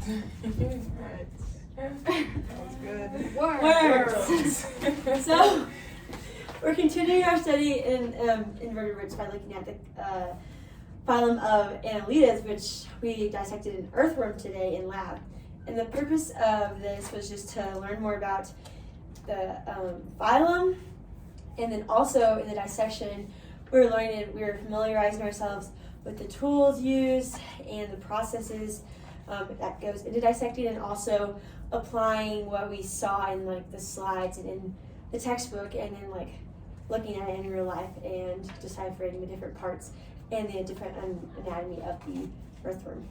Alright. Sounds good. Worms. So, we're continuing our study in invertebrates by looking at the phylum of Annelidas, which we dissected in Earthworm today in lab. And the purpose of this was just to learn more about the phylum, and then also in the dissection, we were familiarizing ourselves with the tools used and the processes that goes into dissecting, and also applying what we saw in like the slides and in the textbook, and then like looking at it in real life and deciphering the different parts and the different anatomy of the earthworm.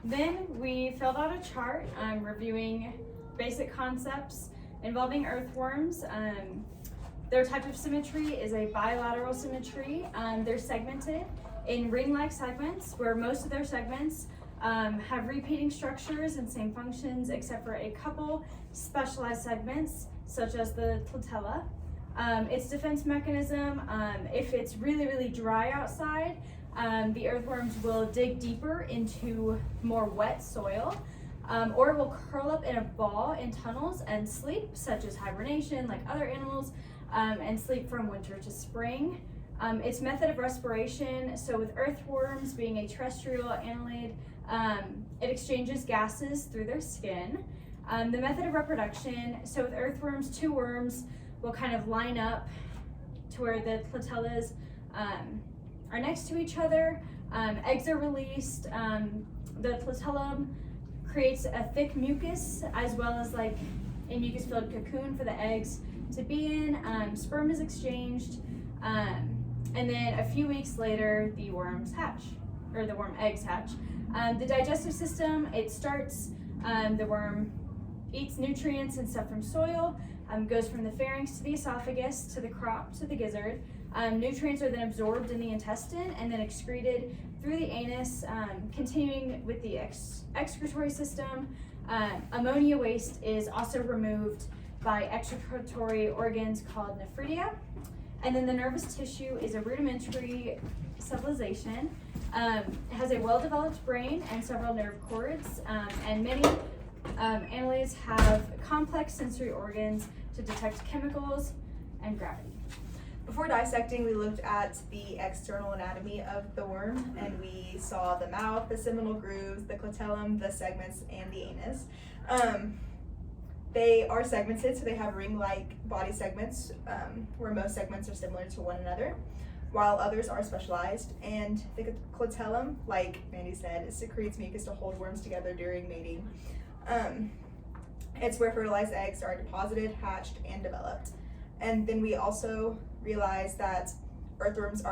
Then we filled out a chart reviewing basic concepts involving earthworms. Their type of symmetry is a bilateral symmetry. They're segmented in ring-like segments, where most of their segments have repeating structures and same functions, except for a couple specialized segments, such as the flotilla. Its defense mechanism, if it's really, really dry outside, the earthworms will dig deeper into more wet soil, or it will curl up in a ball in tunnels and sleep, such as hibernation, like other animals, and sleep from winter to spring. Its method of respiration, so with earthworms being a terrestrial annelid, it exchanges gases through their skin. The method of reproduction, so with earthworms, two worms will kind of line up to where the flotillas are next to each other. Eggs are released. The flotillum creates a thick mucus, as well as like a mucus-filled cocoon for the eggs to be in. Sperm is exchanged, and then a few weeks later, the worms hatch, or the worm eggs hatch. The digestive system, it starts, the worm eats nutrients and stuff from soil, goes from the pharynx to the esophagus, to the crop, to the gizzard. Nutrients are then absorbed in the intestine and then excreted through the anus, continuing with the excretory system. Ammonia waste is also removed by excretory organs called nephridia. And then the nervous tissue is a rudimentary civilization. It has a well-developed brain and several nerve cords, and many annelids have complex sensory organs to detect chemicals and gravity. Before dissecting, we looked at the external anatomy of the worm, and we saw the mouth, the seminal grooves, the clitellum, the segments, and the anus. They are segmented, so they have ring-like body segments, where most segments are similar to one another, while others are specialized. And the clitellum, like Mandy said, it secretes mucus to hold worms together during mating. It's where fertilized eggs are deposited, hatched, and developed. And then we also realized that earthworms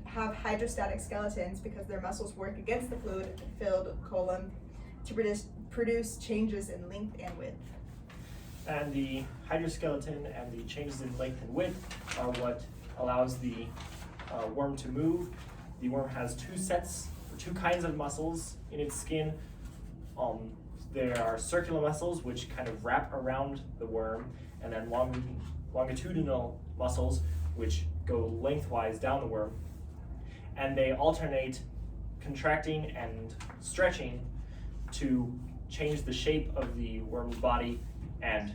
have hydrostatic skeletons because their muscles work against the fluid-filled column to produce changes in length and width. And the hydroskeleton and the changes in length and width are what allows the worm to move. The worm has two kinds of muscles in its skin. There are circular muscles, which kind of wrap around the worm, and then longitudinal muscles, which go lengthwise down the worm. And they alternate contracting and stretching to change the shape of the worm's body and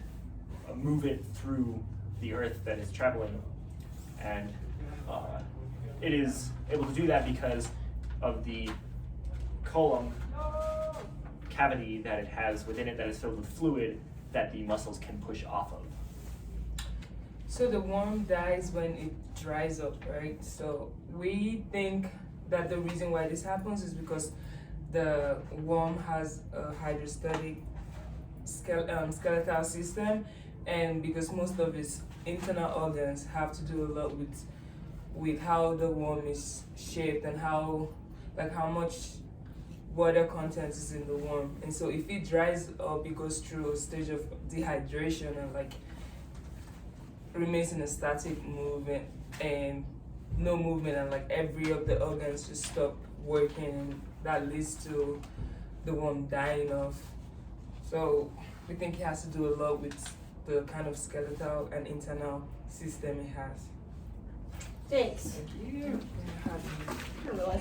move it through the earth that it's traveling. And it is able to do that because of the column cavity that it has within it that is filled with fluid that the muscles can push off of. So the worm dies when it dries up, right? So we think that the reason why this happens is because the worm has a hydrostatic skeletal system, and because most of its internal organs have to do a lot with how the worm is shaped and how much water content is in the worm. And so if it dries up, it goes through a stage of dehydration and remains in a static movement and no movement, and every of the organs just stop working, and that leads to the worm dying off. So we think it has to do a lot with the kind of skeletal and internal system it has. Thanks. Thank you. I didn't realize